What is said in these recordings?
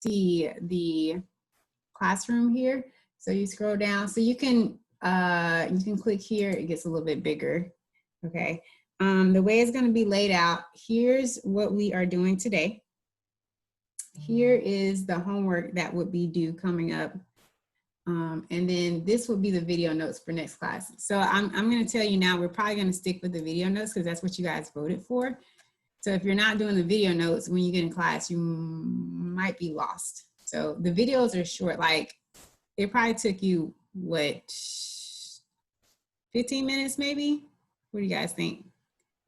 see the classroom here. So you scroll down, so you can click here, it gets a little bit bigger, okay? The way it's gonna be laid out, here's what we are doing today. Here is the homework that would be due coming up. And then this will be the video notes for next class. So I'm gonna tell you now, we're probably gonna stick with the video notes because that's what you guys voted for. So if you're not doing the video notes, when you get in class, you might be lost. So the videos are short, like it probably took you, what, 15 minutes maybe? What do you guys think?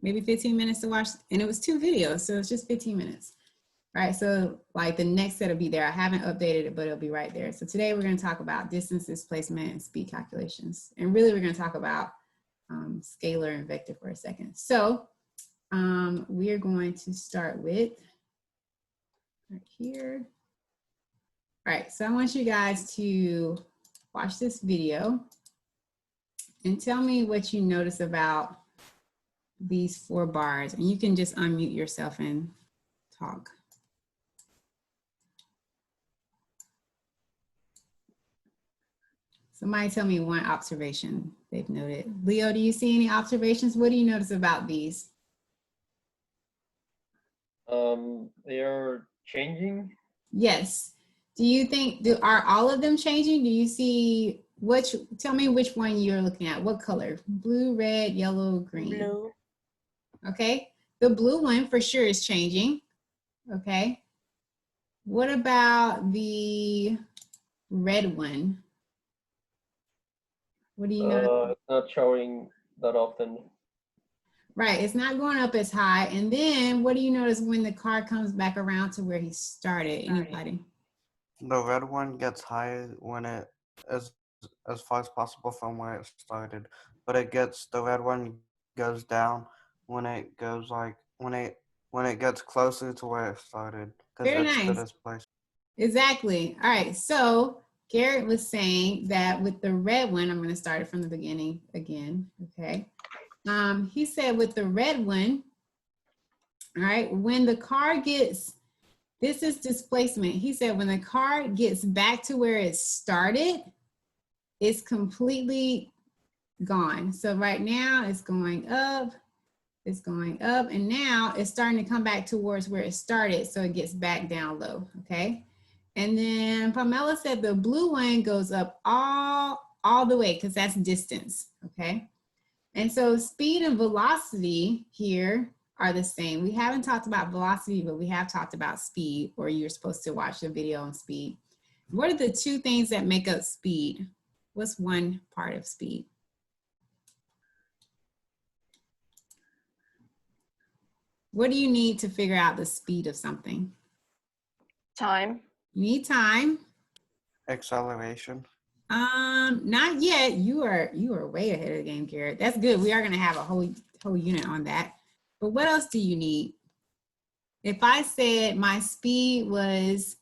Maybe 15 minutes to watch, and it was 2 videos, so it's just 15 minutes. All right, so like the next set will be there. I haven't updated it, but it'll be right there. So today we're gonna talk about distance, displacement, and speed calculations. And really we're gonna talk about scalar and vector for a second. So we are going to start with right here. All right, so I want you guys to watch this video and tell me what you notice about these 4 bars. And you can just unmute yourself and talk. Somebody tell me one observation they've noted. Leo, do you see any observations? What do you notice about these? They are changing. Yes. Do you think, are all of them changing? Do you see which, tell me which one you're looking at. What color? Blue, red, yellow, green. Blue. Okay. The blue one for sure is changing. Okay. What about the red one? What do you know? It's not showing that often. Right, it's not going up as high. And then what do you notice when the car comes back around to where he started? Anybody? The red one gets high when it is as far as possible from where it started, but the red one goes down when it goes like when it gets closer to where it started, because Very it's nice. the displacement. Exactly. All right, so Garrett was saying that with the red one, I'm going to start it from the beginning again, okay? He said with the red one, all right, when the car gets, this is displacement. He said when the car gets back to where it started, it's completely gone. So right now it's going up, and now it's starting to come back towards where it started, so it gets back down low, okay? And then Pamela said the blue one goes up all the way because that's distance, okay? And so speed and velocity here are the same. We haven't talked about velocity, but we have talked about speed, or you're supposed to watch the video on speed. What are the 2 things that make up speed? What's one part of speed? What do you need to figure out the speed of something? Time. You need time. Acceleration. Not yet. You are way ahead of the game, Garrett. That's good. We are going to have a whole unit on that. But what else do you need? If I said my speed was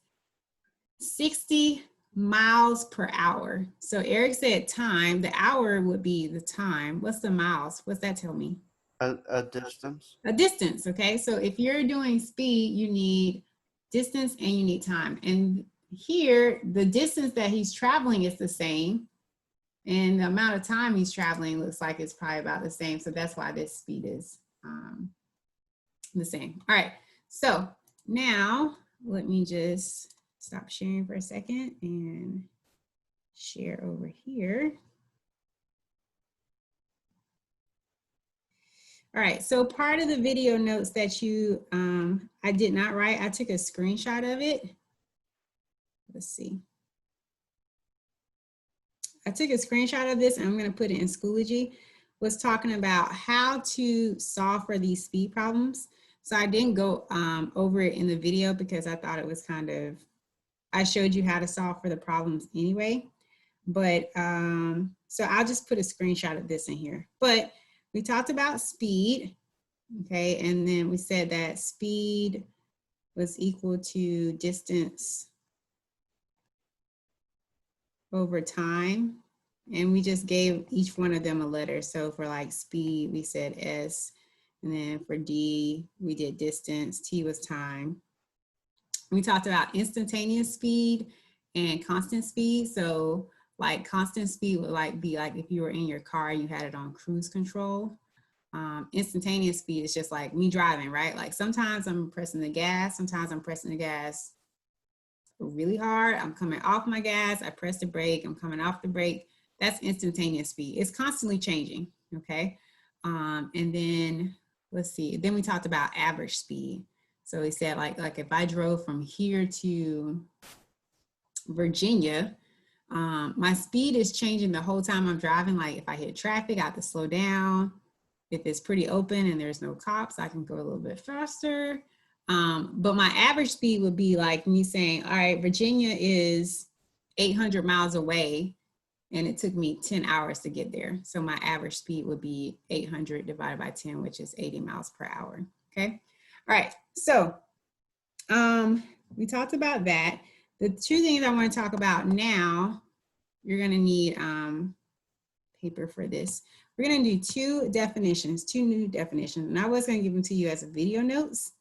60 miles per hour. So Eric said time. The hour would be the time. What's the miles? What's that tell me? A distance. A distance. Okay. So if you're doing speed, you need distance and you need time. And here, the distance that he's traveling is the same. And the amount of time he's traveling looks like it's probably about the same. So that's why this speed is the same. All right. So now let me just stop sharing for a second and share over here. All right, so part of the video notes that you, I did not write, I took a screenshot of it. Let's see. I took a screenshot of this and I'm gonna put it in Schoology, was talking about how to solve for these speed problems. So I didn't go over it in the video because I thought it was kind of, I showed you how to solve for the problems anyway. But so I'll just put a screenshot of this in here. But we talked about speed, okay? And then we said that speed was equal to distance over time. And we just gave each one of them a letter. So for like speed, we said S. And then for D, we did distance. T was time. We talked about instantaneous speed and constant speed. So like constant speed would like be like if you were in your car, you had it on cruise control. Instantaneous speed is just like me driving, right? Like sometimes I'm pressing the gas, sometimes I'm pressing the gas really hard. I'm coming off my gas, I press the brake, I'm coming off the brake. That's instantaneous speed. It's constantly changing, okay? And then let's see, then we talked about average speed. So he said like if I drove from here to Virginia, my speed is changing the whole time I'm driving. Like if I hit traffic, I have to slow down. If it's pretty open and there's no cops, I can go a little bit faster. But my average speed would be like me saying, all right, Virginia is 800 miles away and it took me 10 hours to get there. So my average speed would be 800 divided by 10, which is 80 miles per hour, okay? All right, so we talked about that. The two things I want to talk about now, you're gonna need paper for this. We're gonna do two new definitions, and I was gonna give them to you as a video notes,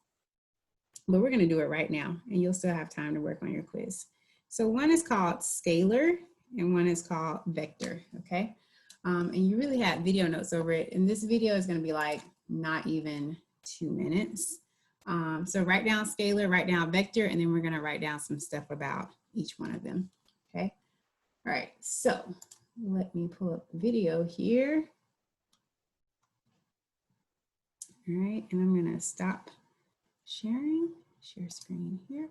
but we're gonna do it right now, and you'll still have time to work on your quiz. So one is called scalar, and one is called vector, okay? And you really have video notes over it, and this video is gonna be like not even 2 minutes. So write down scalar, write down vector, and then we're gonna write down some stuff about each one of them, okay? All right, so let me pull up the video here. All right, and I'm gonna stop sharing, share screen here.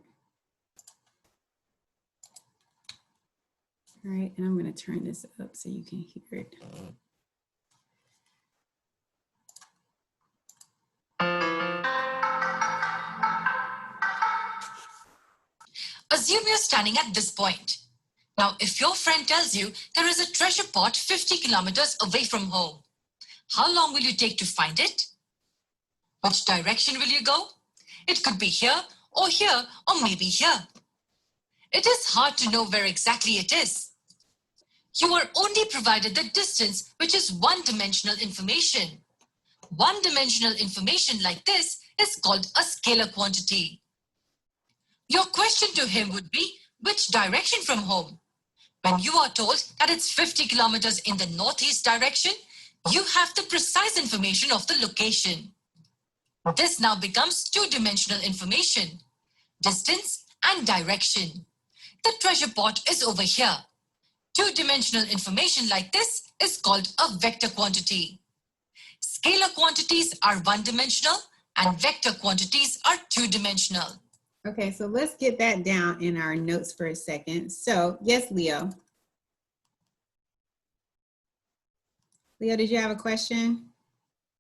All right, and I'm gonna turn this up so you can hear it. Assume you're standing at this point. Now, if your friend tells you there is a treasure pot 50 kilometers away from home, how long will you take to find it? Which direction will you go? It could be here, or maybe here. It is hard to know where exactly it is. You are only provided the distance, which is one-dimensional information. One-dimensional information like this is called a scalar quantity. Your question to him would be, which direction from home? When you are told that it's 50 kilometers in the northeast direction, you have the precise information of the location. This now becomes two-dimensional information, distance and direction. The treasure pot is over here. Two-dimensional information like this is called a vector quantity. Scalar quantities are one-dimensional and vector quantities are two-dimensional. Okay, so let's get that down in our notes for a second. So, yes, Leo. Leo, did you have a question?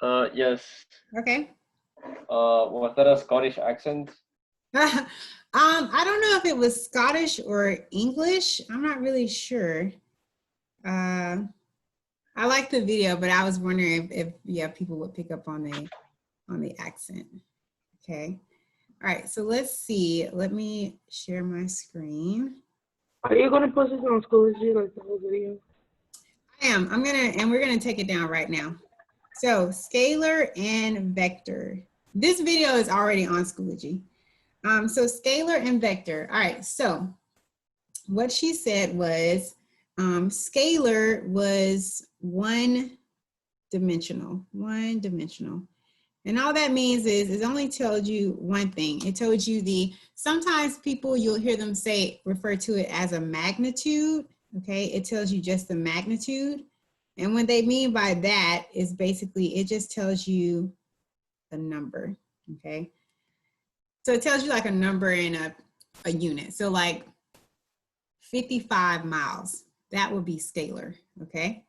Yes. Okay. Was that a Scottish accent? I don't know if it was Scottish or English. I'm not really sure. I like the video, but I was wondering if yeah, people would pick up on the accent. Okay. All right, so let's see. Let me share my screen. Are you gonna post this on Schoology, like the whole video? I am. We're gonna take it down right now. So scalar and vector. This video is already on Schoology. So scalar and vector. All right, so what she said was scalar was one dimensional. And all that means is it only told you one thing. It told you sometimes people, you'll hear them refer to it as a magnitude, okay? It tells you just the magnitude. And what they mean by that is basically, it just tells you a number, okay? So it tells you like a number in a unit. So like 55 miles, that would be scalar, okay?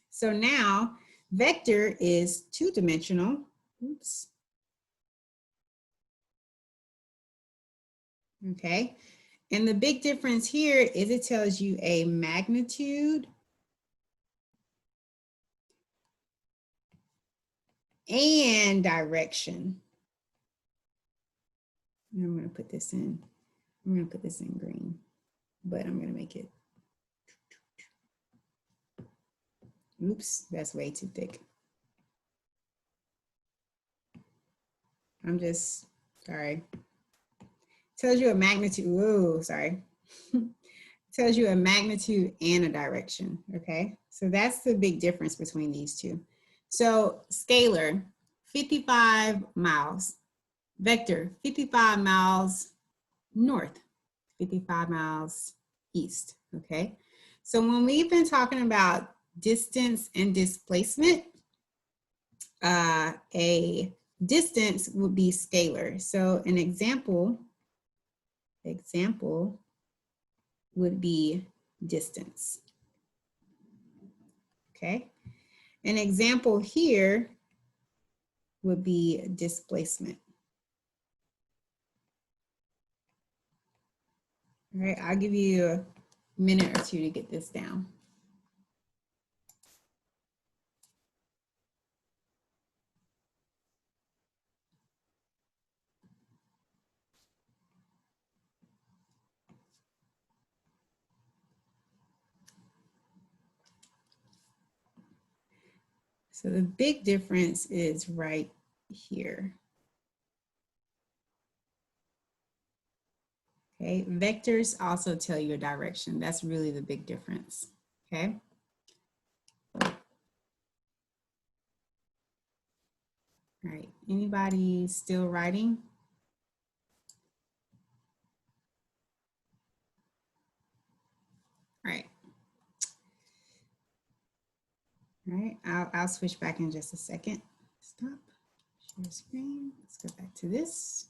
So now vector is two-dimensional. Oops. Okay, and the big difference here is it tells you a magnitude and direction. And I'm going to put this in green, but I'm going to make it. Oops, that's way too thick. I'm just, sorry. tells you a magnitude. Whoa, sorry. Tells you a magnitude and a direction, okay? So that's the big difference between these two. So scalar, 55 miles. Vector, 55 miles north, 55 miles east, okay? So when we've been talking about distance and displacement, a distance would be scalar. So an example would be distance, okay? An example here would be displacement. All right, I'll give you a minute or two to get this down. So the big difference is right here. Okay, vectors also tell you a direction. That's really the big difference, okay? All right, anybody still writing? All right. All right, I'll switch back in just a second. Stop, share screen. Let's go back to this.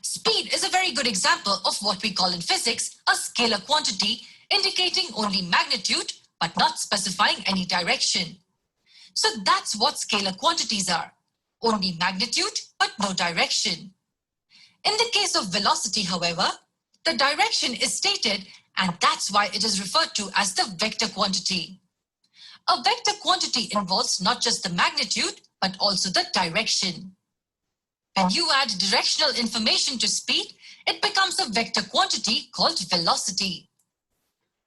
Speed is a very good example of what we call in physics a scalar quantity indicating only magnitude but not specifying any direction. So that's what scalar quantities are. Only magnitude but no direction. In the case of velocity, however, the direction is stated and that's why it is referred to as the vector quantity. A vector quantity involves not just the magnitude but also the direction. When you add directional information to speed, it becomes a vector quantity called velocity.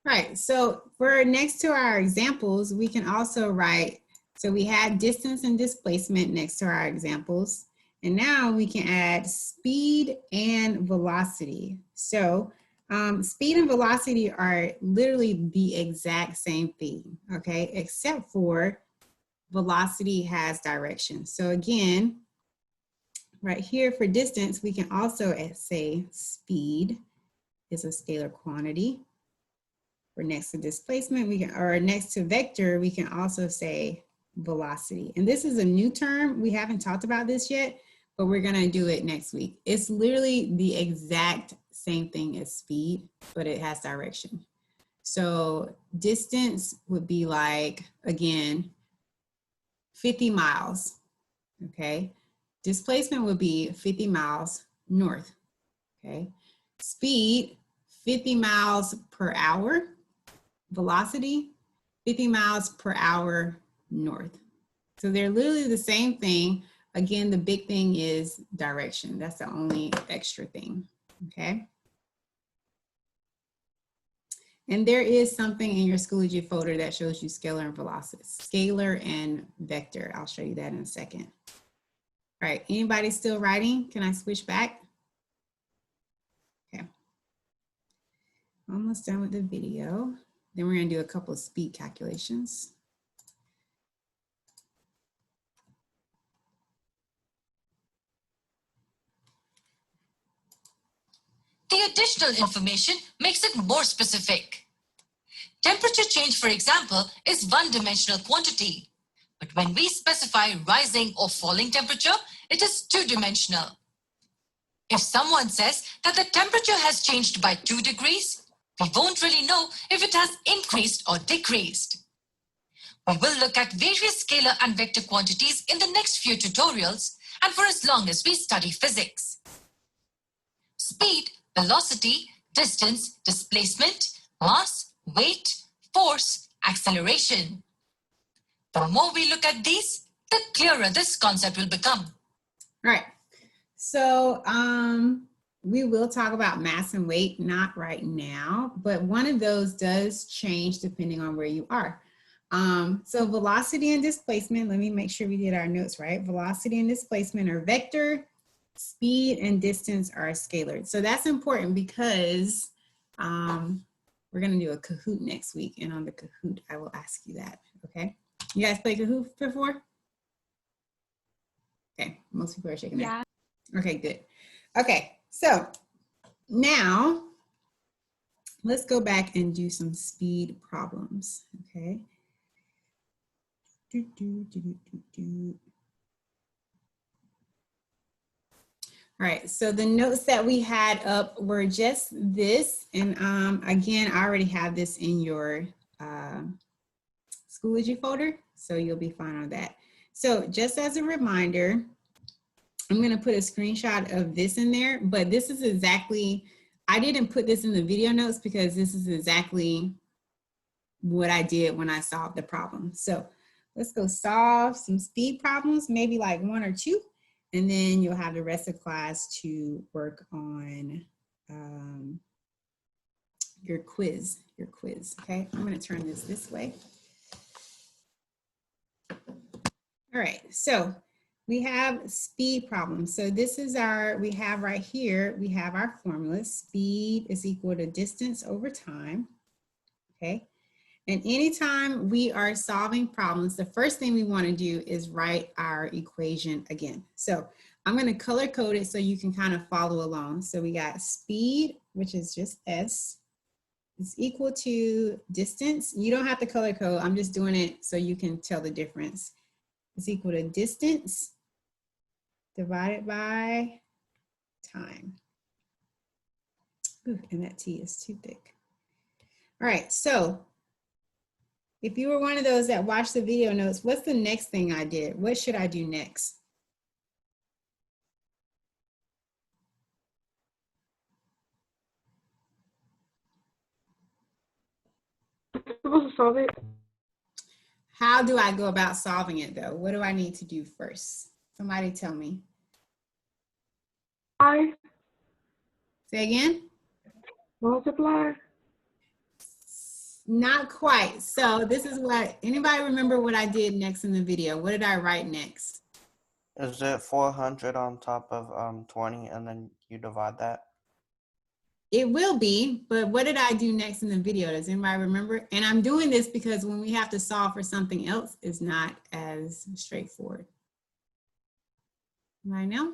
Right, so for next to our examples, we can also write, so we had distance and displacement next to our examples, and now we can add speed and velocity. So speed and velocity are literally the exact same thing, okay, except for velocity has direction. So again, right here for distance, we can also say speed is a scalar quantity. For next to displacement, we can, or next to vector, we can also say velocity. And this is a new term. We haven't talked about this yet, but we're gonna do it next week. It's literally the exact same thing as speed, but it has direction. So distance would be like, again, 50 miles, okay? Displacement would be 50 miles north, okay? Speed, 50 miles per hour. Velocity, 50 miles per hour north. So they're literally the same thing. Again, the big thing is direction. That's the only extra thing, okay? And there is something in your Schoology folder that shows you scalar and velocity, scalar and vector. I'll show you that in a second. All right, anybody still writing? Can I switch back? Okay. Almost done with the video. Then we're gonna do a couple of speed calculations. The additional information makes it more specific. Temperature change, for example, is one-dimensional quantity. But when we specify rising or falling temperature, it is two-dimensional. If someone says that the temperature has changed by 2 degrees, we won't really know if it has increased or decreased. We will look at various scalar and vector quantities in the next few tutorials and for as long as we study physics. Speed, velocity, distance, displacement, mass, weight, force, acceleration. The more we look at these, the clearer this concept will become. All right, so we will talk about mass and weight, not right now, but one of those does change depending on where you are. So velocity and displacement, let me make sure we did our notes right. Velocity and displacement are vector, speed and distance are scalar. So that's important because we're gonna do a Kahoot next week, and on the Kahoot, I will ask you that, okay? You guys played Kahoot before? Okay, most people are shaking their head. Okay, good. Okay, so now let's go back and do some speed problems, okay? All right, so the notes that we had up were just this, and again, I already have this in your Schoology folder, so you'll be fine on that. So just as a reminder, I'm gonna put a screenshot of this in there, but this is exactly, I didn't put this in the video notes because this is exactly what I did when I solved the problem. So let's go solve some speed problems, maybe like 1 or 2, and then you'll have the rest of class to work on your quiz, okay? I'm gonna turn this way. All right, so we have speed problems. So this is we have right here, we have our formula. Speed is equal to distance over time, okay? And anytime we are solving problems, the first thing we want to do is write our equation again. So I'm going to color code it so you can kind of follow along. So we got speed, which is just S, is equal to distance. You don't have to color code. I'm just doing it so you can tell the difference. It's equal to distance divided by time. Ooh, and that T is too thick. All right, so if you were one of those that watched the video notes, what's the next thing I did? What should I do next? Supposed to solve it. How do I go about solving it though? What do I need to do first? Somebody tell me. Say again? Multiply. Not quite. So this is what, anybody remember what I did next in the video? What did I write next? Is it 400 on top of 20 and then you divide that? It will be, but what did I do next in the video? Does anybody remember? And I'm doing this because when we have to solve for something else, it's not as straightforward. Right now?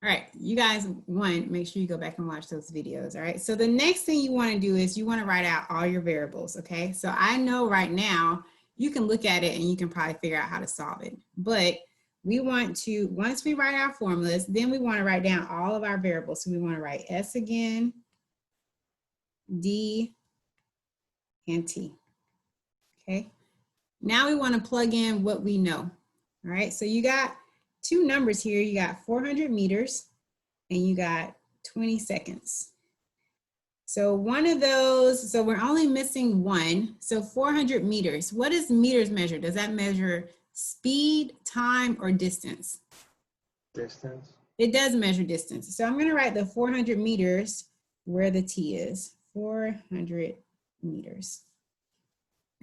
All right, you guys, make sure you go back and watch those videos, all right? So the next thing you wanna do is you wanna write out all your variables, okay? So I know right now, you can look at it and you can probably figure out how to solve it. But we want to, once we write our formulas, then we wanna write down all of our variables. So we wanna write S again, D, and T, okay? Now we wanna plug in what we know, all right? So you got 2 numbers here. You got 400 meters and you got 20 seconds. So one of those, so we're only missing 1. So 400 meters. What does meters measure? Does that measure speed, time, or distance? Distance. It does measure distance. So I'm going to write the 400 meters where the T is. 400 meters.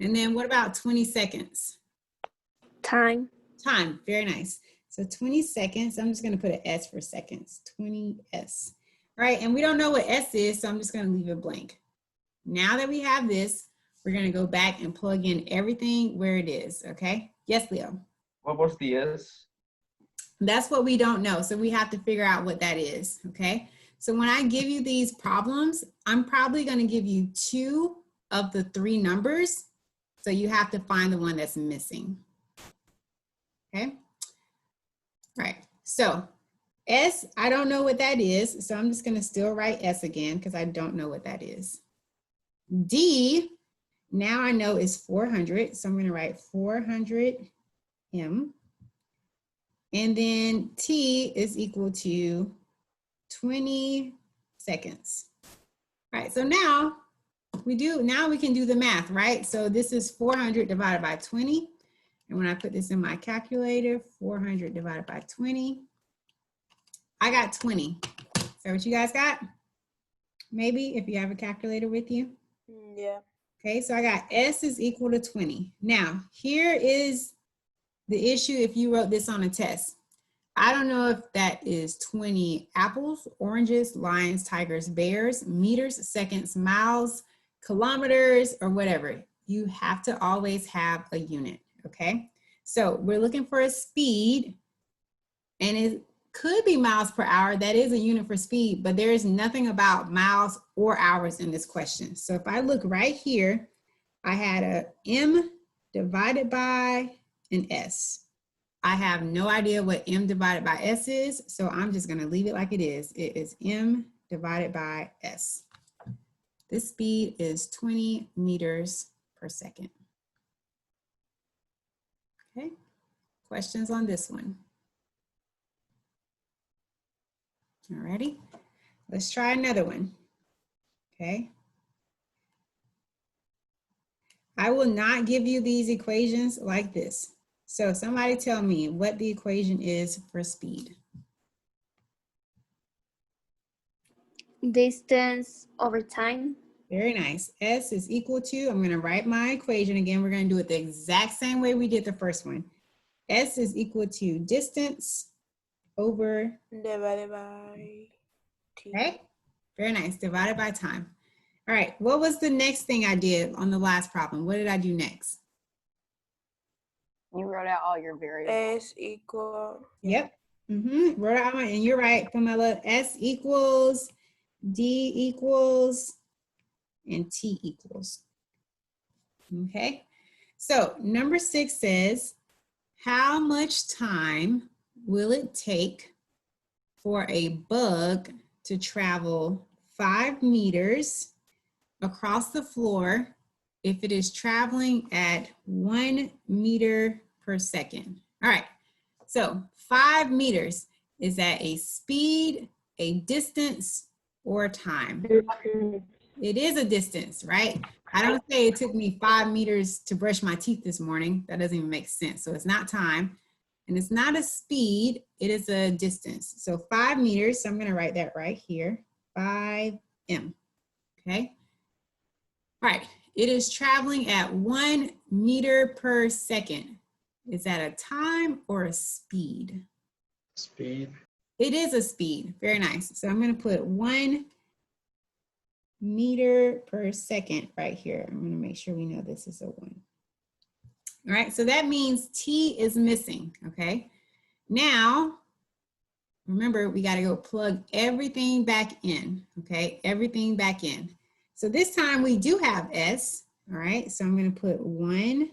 And then what about 20 seconds? Time. Time. Very nice. So 20 seconds, I'm just gonna put an S for seconds, 20 S. All right, and we don't know what S is, so I'm just gonna leave it blank. Now that we have this, we're gonna go back and plug in everything where it is, okay? Yes, Leo? What was the S? That's what we don't know, so we have to figure out what that is, okay? So when I give you these problems, I'm probably gonna give you 2 of the 3 numbers, so you have to find the one that's missing, okay? Right, so S, I don't know what that is, so I'm just gonna still write S again because I don't know what that is. D, now I know is 400, so I'm gonna write 400 M. And then T is equal to 20 seconds. All right, so now we can do the math, right? So this is 400 divided by 20. And when I put this in my calculator, 400 divided by 20, I got 20. Is that what you guys got? Maybe if you have a calculator with you. Yeah. Okay, so I got S is equal to 20. Now, here is the issue if you wrote this on a test. I don't know if that is 20 apples, oranges, lions, tigers, bears, meters, seconds, miles, kilometers, or whatever. You have to always have a unit, okay? So we're looking for a speed, and it could be miles per hour. That is a unit for speed, but there is nothing about miles or hours in this question. So if I look right here, I had a M divided by an S. I have no idea what M divided by S is, so I'm just gonna leave it like it is. It is M divided by S. This speed is 20 meters per second. Okay, questions on this one? Alrighty, let's try another one, okay? I will not give you these equations like this. So somebody tell me what the equation is for speed. Distance over time. Very nice. S is equal to, I'm gonna write my equation again. We're gonna do it the exact same way we did the first one. S is equal to distance over, Divided by T. okay? Very nice, divided by time. All right, what was the next thing I did on the last problem? What did I do next? You wrote out all your variables. S equal. Yep. Wrote out my, and you're right, Pamela. S equals, D equals, and T equals. Okay. So number 6 says, how much time will it take for a bug to travel 5 meters across the floor if it is traveling at 1 meter per second? All right. So 5 meters, is that a speed, a distance, or time? It is a distance, right? I don't say it took me 5 meters to brush my teeth this morning. That doesn't even make sense. So it's not time, and it's not a speed, it is a distance. So 5 meters, so I'm gonna write that right here, 5M, okay? All right, it is traveling at 1 meter per second. Is that a time or a speed? Speed. It is a speed, very nice. So I'm gonna put 1 meter per second right here. I'm gonna make sure we know this is a 1. All right, so that means T is missing, okay? Now, remember, we gotta go plug everything back in, okay? Everything back in. So this time we do have S, all right? So I'm gonna put 1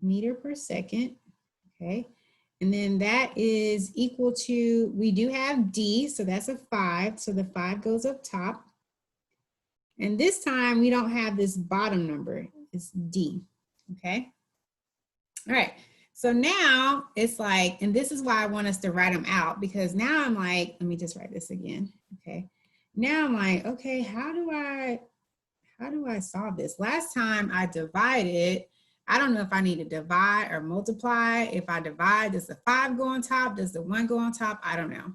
meter per second, okay? And then that is equal to, we do have D, so that's a 5, so the 5 goes up top. And this time we don't have this bottom number, it's D, okay? All right, so now it's like, and this is why I want us to write them out, because now I'm like, let me just write this again, okay? Now I'm like, okay, how do I solve this? Last time I divided, I don't know if I need to divide or multiply. If I divide, does the 5 go on top? Does the 1 go on top? I don't know.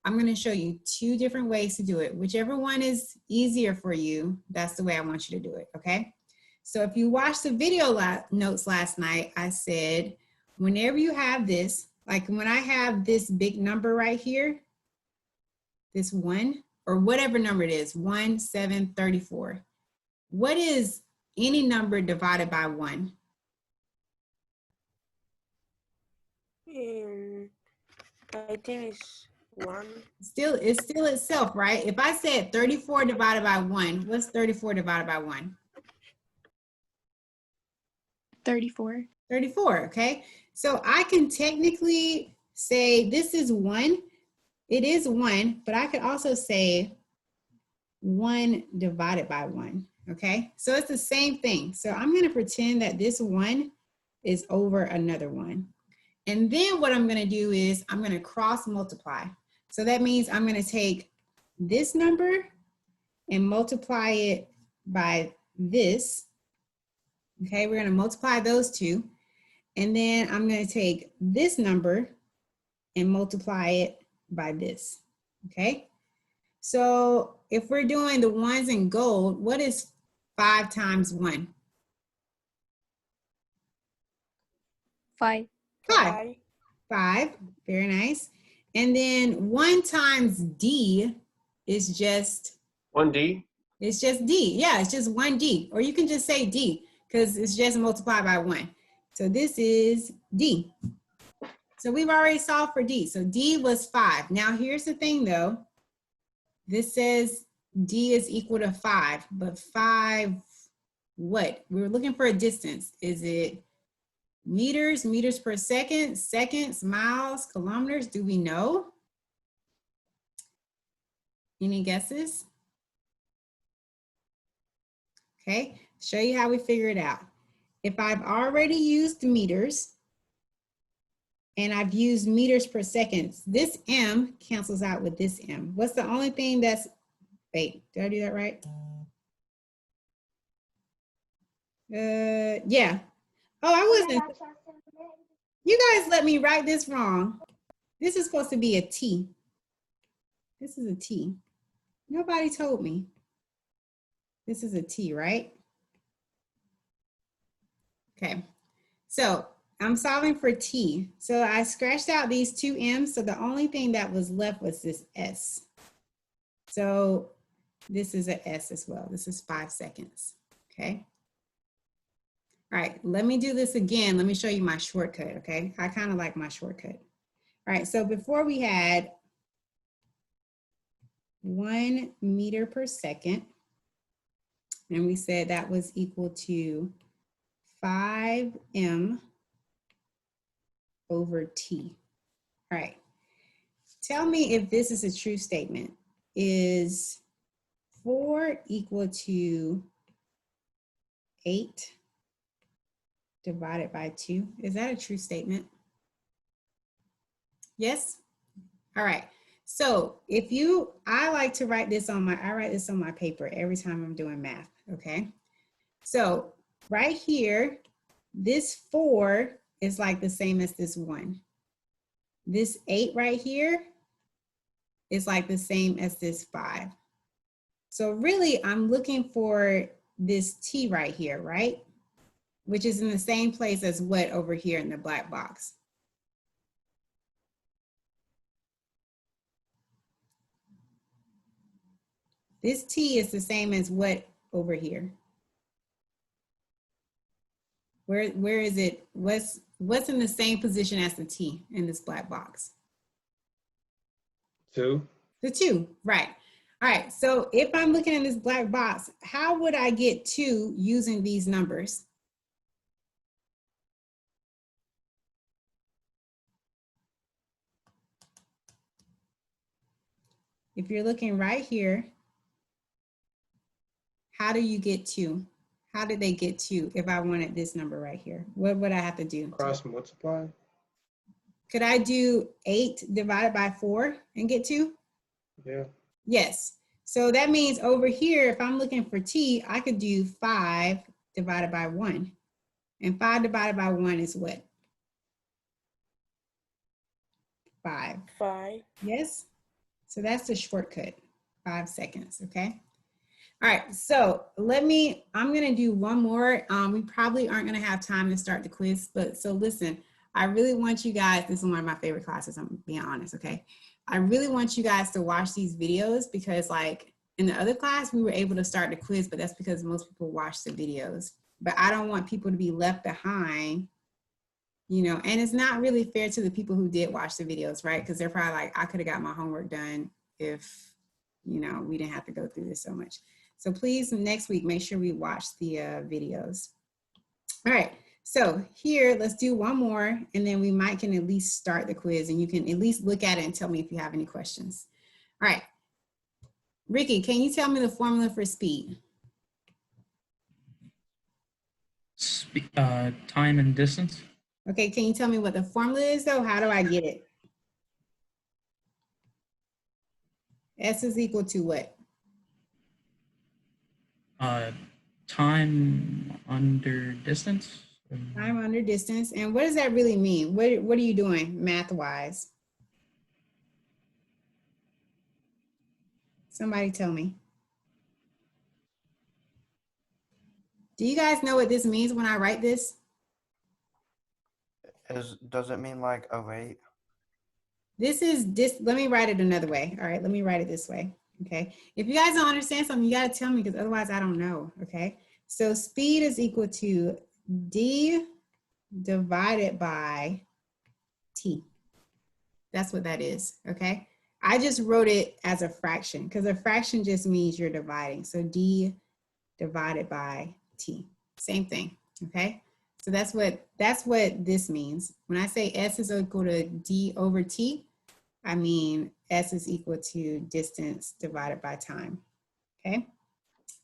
I'm gonna show you 2 different ways to do it. Whichever one is easier for you, that's the way I want you to do it, okay? So if you watched the video notes last night, I said, whenever you have this, like when I have this big number right here, this 1, or whatever number it is, 1, 7, 34. What is any number divided by 1? I think it's 1. It's still itself, right? If I said 34 divided by 1, what's 34 divided by 1? 34. 34, okay? So I can technically say this is 1. It is 1, but I could also say 1 divided by 1, okay? So it's the same thing. So I'm gonna pretend that this 1 is over another 1. And then what I'm gonna do is I'm gonna cross multiply. So that means I'm gonna take this number and multiply it by this. Okay, we're gonna multiply those 2. And then I'm gonna take this number and multiply it by this, okay? So if we're doing the ones in gold, what is 5 times 1? 5. 5. 5. Very nice. And then 1 times D is just 1D. It's just D. Yeah, it's just 1D. Or you can just say D because it's just multiplied by 1. So this is D. So we've already solved for D. So D was 5. Now here's the thing though. This says D is equal to 5, but 5 what? We were looking for a distance. Is it meters, meters per second, seconds, miles, kilometers? Do we know? Any guesses? Okay, show you how we figure it out. If I've already used meters and I've used meters per second, this M cancels out with this M. What's the only thing that's, wait, did I do that right? Yeah. Oh, I wasn't. You guys let me write this wrong. This is supposed to be a T. This is a T. Nobody told me. This is a T, right? Okay. So I'm solving for T. So I scratched out these 2 M's. So the only thing that was left was this S. So this is an S as well. This is 5 seconds. Okay. All right, let me do this again. Let me show you my shortcut, okay? I kind of like my shortcut. All right, so before we had 1 meter per second, and we said that was equal to 5M over T. All right, tell me if this is a true statement. Is 4 equal to 8 divided by 2? Is that a true statement? Yes? All right. So if you, I like to write this on I write this on my paper every time I'm doing math, okay? So right here, this 4 is like the same as this 1. This 8 right here is like the same as this 5. So really, I'm looking for this T right here, right? Which is in the same place as what over here in the black box. This T is the same as what over here? Where is it? What's in the same position as the T in this black box? 2. The 2, right. All right, so if I'm looking in this black box, how would I get 2 using these numbers? If you're looking right here, how do you get 2? How did they get 2 if I wanted this number right here? What would I have to do? Cross multiply. Could I do 8 divided by 4 and get 2? Yeah. Yes. So that means over here, if I'm looking for T, I could do 5 divided by 1. And 5 divided by 1 is what? 5. 5. Yes? So that's the shortcut, 5 seconds, okay? All right, so I'm gonna do one more. We probably aren't gonna have time to start the quiz, but so listen, I really want you guys, this is one of my favorite classes, I'm being honest, okay? I really want you guys to watch these videos because like in the other class, we were able to start the quiz, but that's because most people watch the videos. But I don't want people to be left behind, you know, and it's not really fair to the people who did watch the videos, right? Because they're probably like, I could have got my homework done if, you know, we didn't have to go through this so much. So please, next week, make sure we watch the videos. All right, so here, let's do one more, and then we might can at least start the quiz, and you can at least look at it and tell me if you have any questions. All right, Ricky, can you tell me the formula for speed? Time and distance. Okay, can you tell me what the formula is though? How do I get it? S is equal to what? Time under distance. Time under distance. And what does that really mean? What are you doing math-wise? Somebody tell me. Do you guys know what this means when I write this? Does it mean like of 8? This is this. Let me write it another way. All right, let me write it this way. Okay. If you guys don't understand something, you got to tell me because otherwise I don't know. Okay. So speed is equal to D divided by T. That's what that is. Okay. I just wrote it as a fraction because a fraction just means you're dividing. So D divided by T. Same thing. Okay. So that's what this means. When I say S is equal to D over T, I mean S is equal to distance divided by time. Okay.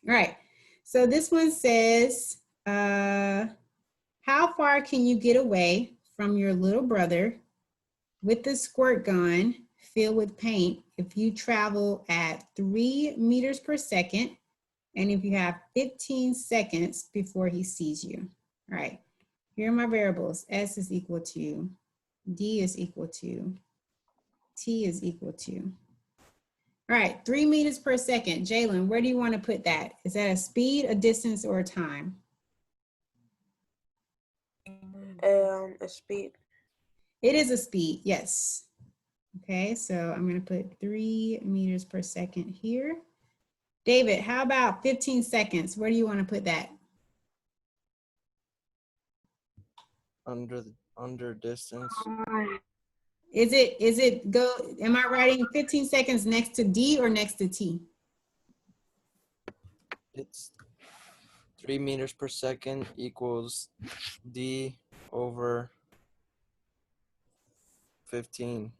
All right. So this one says, how far can you get away from your little brother with the squirt gun filled with paint if you travel at 3 meters per second and if you have 15 seconds before he sees you? All right. Here are my variables. S is equal to, D is equal to, T is equal to. All right, 3 meters per second. Jalen, where do you want to put that? Is that a speed, a distance, or a time? A speed. It is a speed, yes. Okay, so I'm going to put 3 meters per second here. David, how about 15 seconds? Where do you want to put that? Under distance. Is it go, am I writing 15 seconds next to D or next to T? It's 3 meters per second equals D over 15.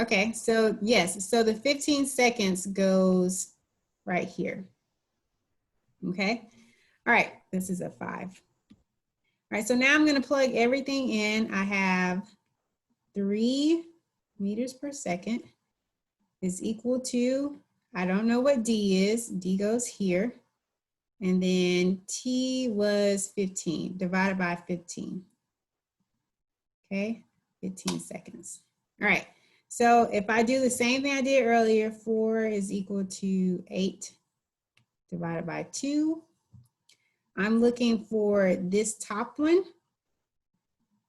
Okay, so yes, so the 15 seconds goes right here. Okay, all right, this is a 5. All right, so now I'm going to plug everything in. I have 3 meters per second is equal to, I don't know what D is. D goes here. And then T was 15 divided by 15. Okay, 15 seconds. All right, so if I do the same thing I did earlier, 4 is equal to 8 divided by 2. I'm looking for this top one,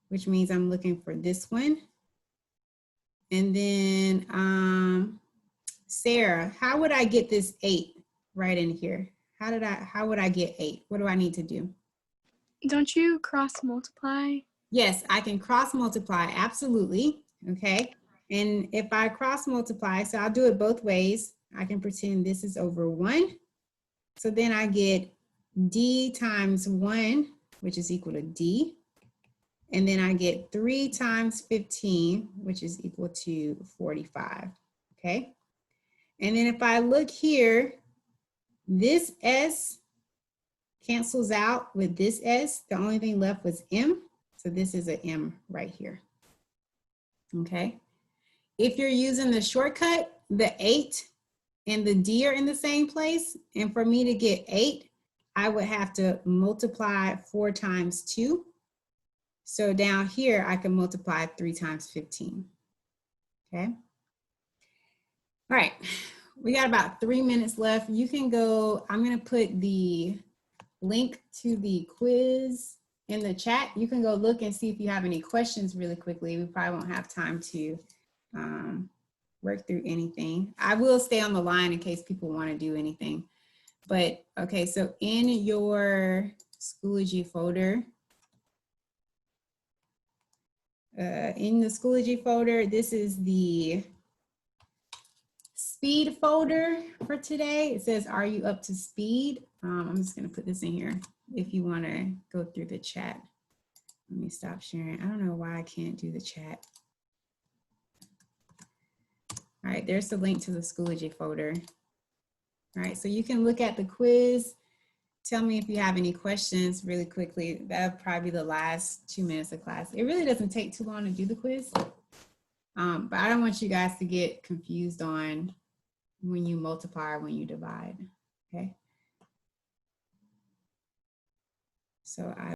which means I'm looking for this one. And then Sarah, how would I get this 8 right in here? How would I get 8? What do I need to do? Don't you cross multiply? Yes, I can cross multiply, absolutely, okay? And if I cross multiply, so I'll do it both ways. I can pretend this is over 1. So then I get D times 1, which is equal to D. And then I get 3 times 15, which is equal to 45, okay? And then if I look here, this S cancels out with this S. The only thing left was M. So this is an M right here. Okay. If you're using the shortcut, the 8 and the D are in the same place. And for me to get 8, I would have to multiply 4 times 2. So down here, I can multiply 3 times 15. Okay. All right. We got about 3 minutes left. You can go, I'm going to put the link to the quiz in the chat. You can go look and see if you have any questions really quickly. We probably won't have time to work through anything. I will stay on the line in case people want to do anything. But okay, so in your Schoology folder, this is the speed folder for today. It says, are you up to speed? I'm just going to put this in here if you want to go through the chat. Let me stop sharing. I don't know why I can't do the chat. All right, there's the link to the Schoology folder. All right, so you can look at the quiz. Tell me if you have any questions really quickly. That'll probably be the last 2 minutes of class. It really doesn't take too long to do the quiz. But I don't want you guys to get confused on when you multiply or when you divide, okay? So I